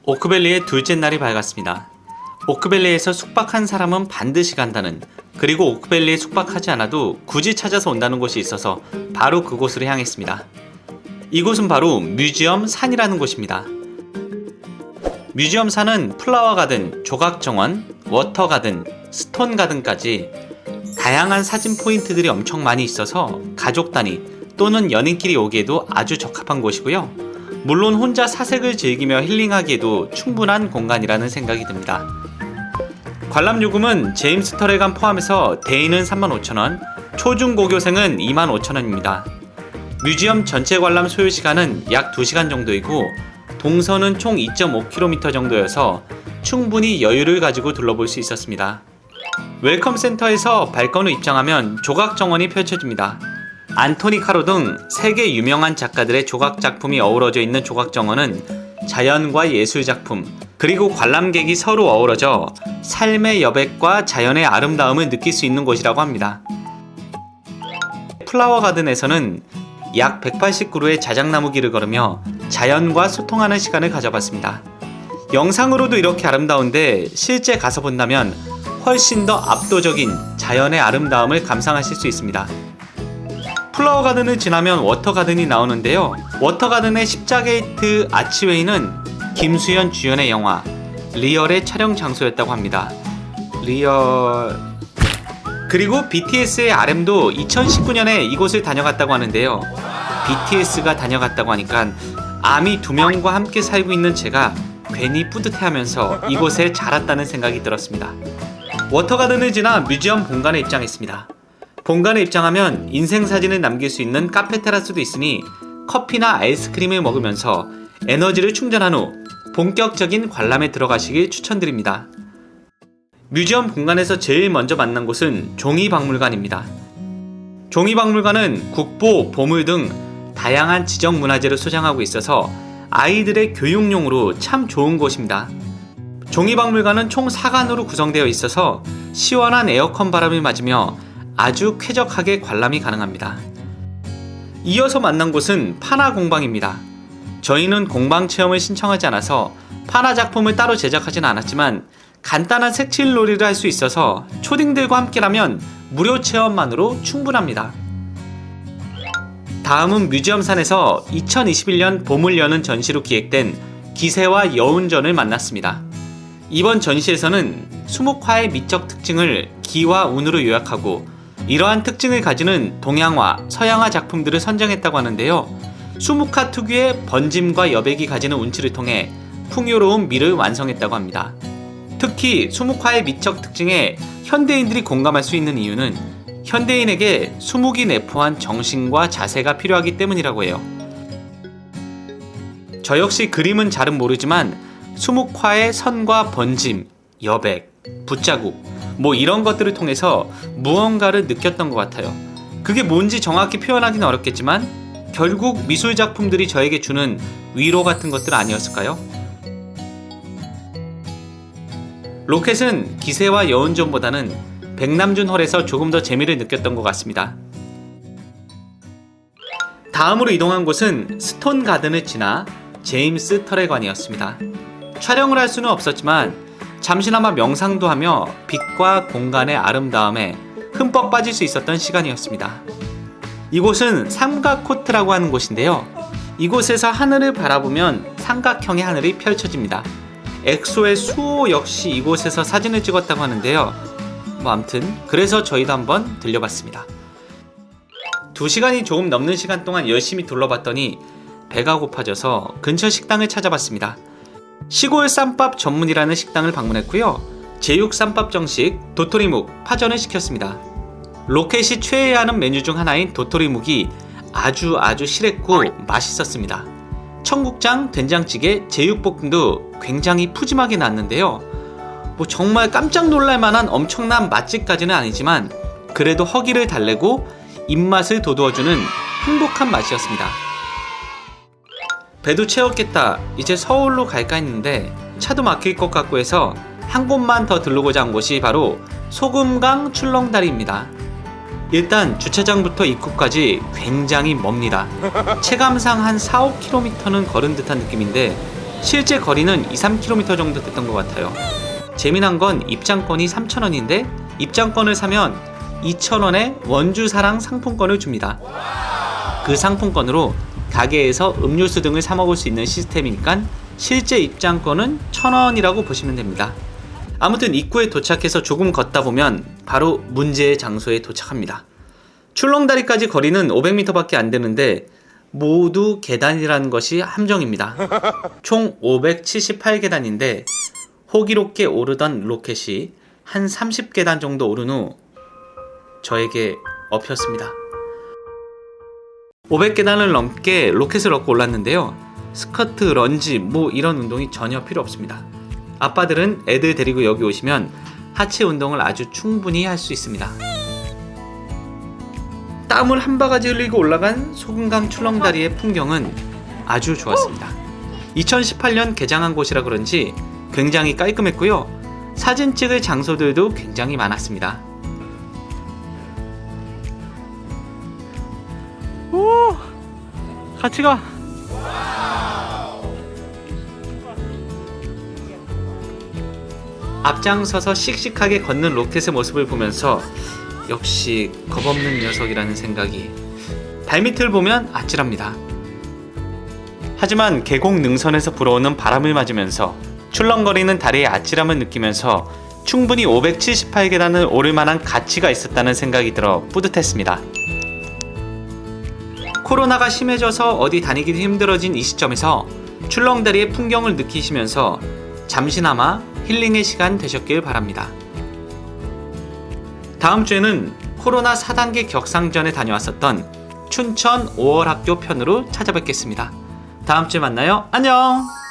오크밸리의 둘째 날이 밝았습니다. 오크밸리에서 숙박한 사람은 반드시 간다는, 그리고 오크밸리에 숙박하지 않아도 굳이 찾아서 온다는 곳이 있어서 바로 그곳으로 향했습니다. 이곳은 바로 뮤지엄 산이라는 곳입니다. 뮤지엄 산은 플라워 가든, 조각 정원, 워터 가든, 스톤 가든까지 다양한 사진 포인트들이 엄청 많이 있어서 가족 단위 또는 연인끼리 오기에도 아주 적합한 곳이고요. 물론 혼자 사색을 즐기며 힐링하기에도 충분한 공간이라는 생각이 듭니다. 관람 요금은 제임스 터레간 포함해서 대인은 35,000원, 초중고교생은 25,000원입니다. 뮤지엄 전체 관람 소요 시간은 약 2시간 정도이고 동선은 총 2.5km 정도여서 충분히 여유를 가지고 둘러볼 수 있었습니다. 웰컴 센터에서 발권으로 입장하면 조각 정원이 펼쳐집니다. 안토니 카로 등 세계 유명한 작가들의 조각 작품이 어우러져 있는 조각 정원은 자연과 예술 작품, 그리고 관람객이 서로 어우러져 삶의 여백과 자연의 아름다움을 느낄 수 있는 곳이라고 합니다. 플라워 가든에서는 약 180그루의 자작나무 길을 걸으며 자연과 소통하는 시간을 가져봤습니다. 영상으로도 이렇게 아름다운데 실제 가서 본다면 훨씬 더 압도적인 자연의 아름다움을 감상하실 수 있습니다. 플라워 가든을 지나면 워터 가든이 나오는데요. 워터 가든의 십자게이트 아치웨이는 김수현 주연의 영화 리얼의 촬영 장소였다고 합니다. 리얼... 그리고 BTS의 RM도 2019년에 이곳을 다녀갔다고 하는데요. BTS가 다녀갔다고 하니까 아미 2명과 함께 살고 있는 제가 괜히 뿌듯해하면서 이곳에 잘 왔다는 생각이 들었습니다. 워터 가든을 지나 뮤지엄 본관에 입장했습니다. 본관에 입장하면 인생사진을 남길 수 있는 카페 테라스도 있으니 커피나 아이스크림을 먹으면서 에너지를 충전한 후 본격적인 관람에 들어가시길 추천드립니다. 뮤지엄 본관에서 제일 먼저 만난 곳은 종이박물관입니다. 종이박물관은 국보, 보물 등 다양한 지적 문화재를 소장하고 있어서 아이들의 교육용으로 참 좋은 곳입니다. 종이박물관은 총 4관으로 구성되어 있어서 시원한 에어컨 바람을 맞으며 아주 쾌적하게 관람이 가능합니다. 이어서 만난 곳은 파나 공방입니다. 저희는 공방 체험을 신청하지 않아서 파나 작품을 따로 제작하진 않았지만 간단한 색칠놀이를 할 수 있어서 초딩들과 함께라면 무료 체험만으로 충분합니다. 다음은 뮤지엄산에서 2021년 봄을 여는 전시로 기획된 기세와 여운전을 만났습니다. 이번 전시에서는 수묵화의 미적 특징을 기와 운으로 요약하고 이러한 특징을 가지는 동양화, 서양화 작품들을 선정했다고 하는데요. 수묵화 특유의 번짐과 여백이 가지는 운치를 통해 풍요로운 미를 완성했다고 합니다. 특히 수묵화의 미적 특징에 현대인들이 공감할 수 있는 이유는 현대인에게 수묵이 내포한 정신과 자세가 필요하기 때문이라고 해요. 저 역시 그림은 잘은 모르지만 수묵화의 선과 번짐, 여백, 붓자국 이런 것들을 통해서 무언가를 느꼈던 것 같아요. 그게 뭔지 정확히 표현하기는 어렵겠지만 결국 미술 작품들이 저에게 주는 위로 같은 것들 아니었을까요? 로켓은 기세와 여운전보다는 백남준 홀에서 조금 더 재미를 느꼈던 것 같습니다. 다음으로 이동한 곳은 스톤 가든을 지나 제임스 터레관이었습니다. 촬영을 할 수는 없었지만 잠시나마 명상도 하며 빛과 공간의 아름다움에 흠뻑 빠질 수 있었던 시간이었습니다. 이곳은 삼각코트라고 하는 곳인데요. 이곳에서 하늘을 바라보면 삼각형의 하늘이 펼쳐집니다. 엑소의 수호 역시 이곳에서 사진을 찍었다고 하는데요. 아무튼 그래서 저희도 한번 들려봤습니다. 2시간이 조금 넘는 시간 동안 열심히 둘러봤더니 배가 고파져서 근처 식당을 찾아봤습니다. 시골 쌈밥 전문이라는 식당을 방문했고요. 제육 쌈밥 정식, 도토리묵, 파전을 시켰습니다. 로켓이 최애하는 하는 메뉴 중 하나인 도토리묵이 아주 실했고 맛있었습니다. 청국장, 된장찌개, 제육볶음도 굉장히 푸짐하게 나왔는데요. 정말 깜짝 놀랄 만한 엄청난 맛집까지는 아니지만 그래도 허기를 달래고 입맛을 돋워주는 행복한 맛이었습니다. 배도 채웠겠다, 이제 서울로 갈까 했는데 차도 막힐 것 같고 해서 한 곳만 더 들르고자 한 곳이 바로 소금강 출렁다리입니다. 일단 주차장부터 입구까지 굉장히 멉니다. 체감상 한 4-5km는 걸은 듯한 느낌인데 실제 거리는 2-3km 정도 됐던 것 같아요. 재미난 건 입장권이 3,000원인데 입장권을 사면 2,000원에 원주사랑 상품권을 줍니다. 그 상품권으로 가게에서 음료수 등을 사 먹을 수 있는 시스템이니까 실제 입장권은 1,000원이라고 보시면 됩니다. 아무튼 입구에 도착해서 조금 걷다 보면 바로 문제의 장소에 도착합니다. 출렁다리까지 거리는 500m밖에 안 되는데 모두 계단이라는 것이 함정입니다. 총 578계단인데 호기롭게 오르던 로켓이 한 30계단 정도 오른 후 저에게 엎였습니다. 500계단을 넘게 로켓을 얻고 올랐는데요. 스쿼트, 런지 뭐 이런 운동이 전혀 필요 없습니다. 아빠들은 애들 데리고 여기 오시면 하체 운동을 아주 충분히 할 수 있습니다. 땀을 한 바가지 흘리고 올라간 소금강 출렁다리의 풍경은 아주 좋았습니다. 2018년 개장한 곳이라 그런지 굉장히 깔끔했고요. 사진 찍을 장소들도 굉장히 많았습니다. 오, 같이 가. 앞장서서 씩씩하게 걷는 로켓의 모습을 보면서 역시 겁없는 녀석이라는 생각이 발밑을 보면 아찔합니다. 하지만 계곡 능선에서 불어오는 바람을 맞으면서 출렁거리는 다리의 아찔함을 느끼면서 충분히 578계단을 오를 만한 가치가 있었다는 생각이 들어 뿌듯했습니다. 코로나가 심해져서 어디 다니기도 힘들어진 이 시점에서 출렁다리의 풍경을 느끼시면서 잠시나마 힐링의 시간 되셨길 바랍니다. 다음 주에는 코로나 4단계 격상전에 다녀왔었던 춘천 5월 학교 편으로 찾아뵙겠습니다. 다음 주에 만나요. 안녕!